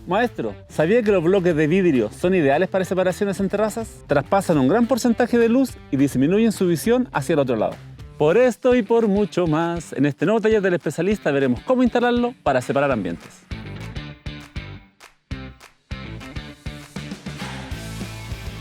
Maestro, ¿sabía que los bloques de vidrio son ideales para separaciones en terrazas? Traspasan un gran porcentaje de luz y disminuyen su visión hacia el otro lado. Por esto y por mucho más, en este nuevo taller del especialista veremos cómo instalarlo para separar ambientes.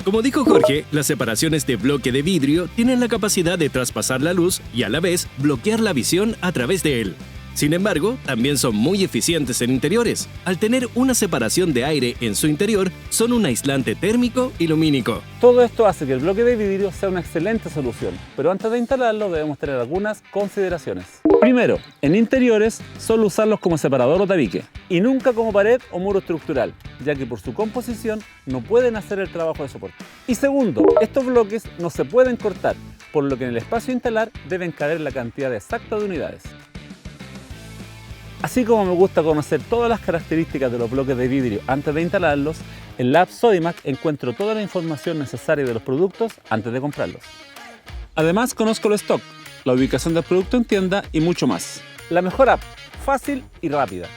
Como dijo Jorge, las separaciones de bloque de vidrio tienen la capacidad de traspasar la luz y a la vez bloquear la visión a través de él. Sin embargo, también son muy eficientes en interiores. Al tener una separación de aire en su interior, son un aislante térmico y lumínico. Todo esto hace que el bloque de vidrio sea una excelente solución, pero antes de instalarlo debemos tener algunas consideraciones. Primero, en interiores solo usarlos como separador o tabique y nunca como pared o muro estructural, ya que por su composición no pueden hacer el trabajo de soporte. Y segundo, estos bloques no se pueden cortar, por lo que en el espacio a instalar deben caber la cantidad exacta de unidades. Así como me gusta conocer todas las características de los bloques de vidrio antes de instalarlos, en la app Sodimac encuentro toda la información necesaria de los productos antes de comprarlos. Además conozco el stock, la ubicación del producto en tienda y mucho más. La mejor app, fácil y rápida.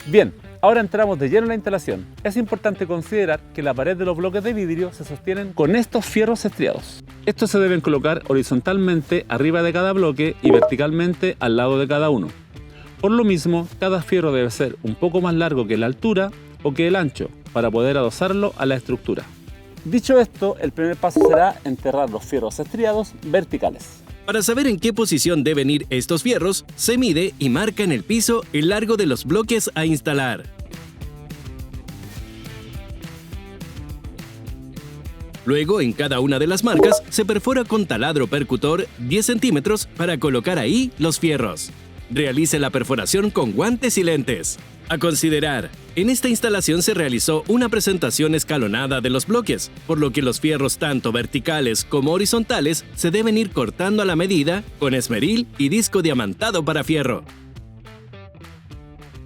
Bien, ahora entramos de lleno en la instalación. Es importante considerar que la pared de los bloques de vidrio se sostienen con estos fierros estriados. Estos se deben colocar horizontalmente arriba de cada bloque y verticalmente al lado de cada uno. Por lo mismo, cada fierro debe ser un poco más largo que la altura o que el ancho para poder adosarlo a la estructura. Dicho esto, el primer paso será enterrar los fierros estriados verticales. Para saber en qué posición deben ir estos fierros, se mide y marca en el piso el largo de los bloques a instalar. Luego, en cada una de las marcas, se perfora con taladro percutor 10 centímetros para colocar ahí los fierros. Realice la perforación con guantes y lentes. A considerar, en esta instalación se realizó una presentación escalonada de los bloques, por lo que los fierros tanto verticales como horizontales se deben ir cortando a la medida con esmeril y disco diamantado para fierro.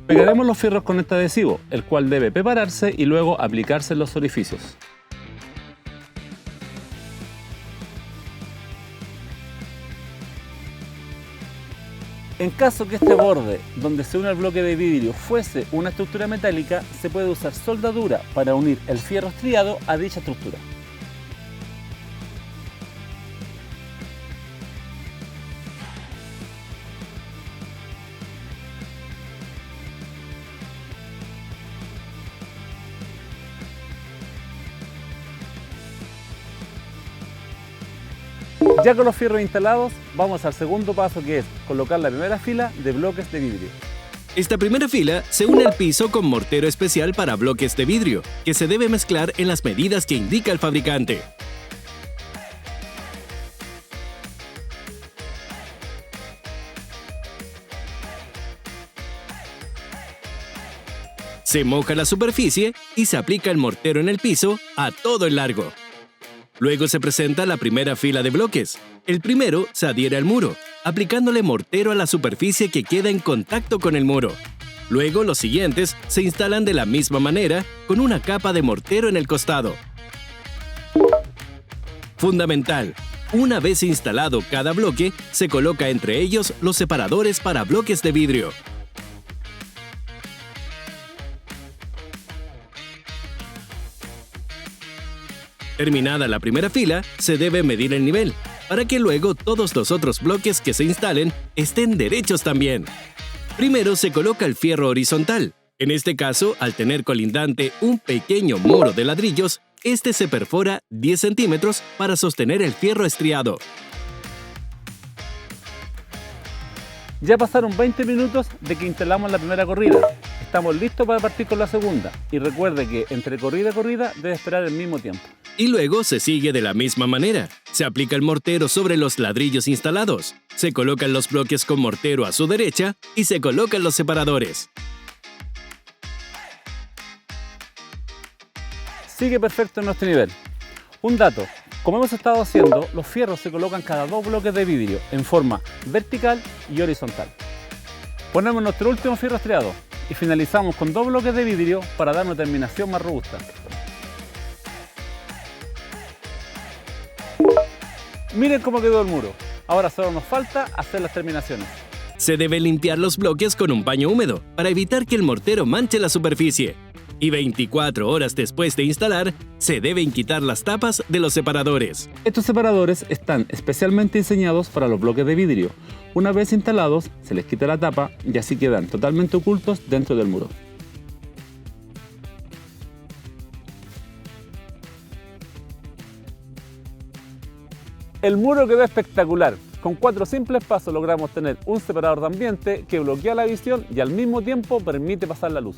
Pegaremos los fierros con este adhesivo, el cual debe prepararse y luego aplicarse en los orificios. En caso que este borde, donde se une el bloque de vidrio, fuese una estructura metálica, se puede usar soldadura para unir el fierro estriado a dicha estructura. Ya con los fierros instalados, vamos al segundo paso, que es colocar la primera fila de bloques de vidrio. Esta primera fila se une al piso con mortero especial para bloques de vidrio, que se debe mezclar en las medidas que indica el fabricante. Se moja la superficie y se aplica el mortero en el piso a todo el largo. Luego se presenta la primera fila de bloques. El primero se adhiere al muro, aplicándole mortero a la superficie que queda en contacto con el muro. Luego los siguientes se instalan de la misma manera, con una capa de mortero en el costado. Fundamental: una vez instalado cada bloque, se coloca entre ellos los separadores para bloques de vidrio. Terminada la primera fila, se debe medir el nivel, para que luego todos los otros bloques que se instalen estén derechos también. Primero se coloca el fierro horizontal. En este caso, al tener colindante un pequeño muro de ladrillos, este se perfora 10 centímetros para sostener el fierro estriado. Ya pasaron 20 minutos de que instalamos la primera corrida. Estamos listos para partir con la segunda. Y recuerde que entre corrida y corrida debe esperar el mismo tiempo. Y luego se sigue de la misma manera. Se aplica el mortero sobre los ladrillos instalados. Se colocan los bloques con mortero a su derecha y se colocan los separadores. Sigue perfecto en nuestro nivel. Un dato: como hemos estado haciendo, los fierros se colocan cada dos bloques de vidrio en forma vertical y horizontal. Ponemos nuestro último fierro estriado y finalizamos con dos bloques de vidrio para dar una terminación más robusta. Miren cómo quedó el muro. Ahora solo nos falta hacer las terminaciones. Se debe limpiar los bloques con un paño húmedo para evitar que el mortero manche la superficie. Y 24 horas después de instalar, se deben quitar las tapas de los separadores. Estos separadores están especialmente diseñados para los bloques de vidrio. Una vez instalados, se les quita la tapa y así quedan totalmente ocultos dentro del muro. El muro quedó espectacular. Con 4 simples pasos logramos tener un separador de ambiente que bloquea la visión y al mismo tiempo permite pasar la luz.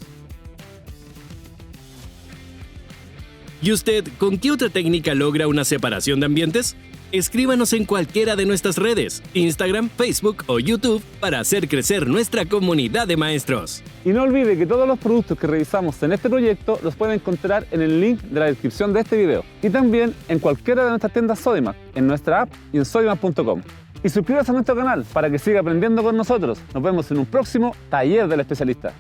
¿Y usted con qué otra técnica logra una separación de ambientes? Escríbanos en cualquiera de nuestras redes, Instagram, Facebook o YouTube, para hacer crecer nuestra comunidad de maestros. Y no olvide que todos los productos que revisamos en este proyecto los pueden encontrar en el link de la descripción de este video. Y también en cualquiera de nuestras tiendas Sodimac, en nuestra app y en sodimac.com. Y suscríbase a nuestro canal para que siga aprendiendo con nosotros. Nos vemos en un próximo Taller del Especialista.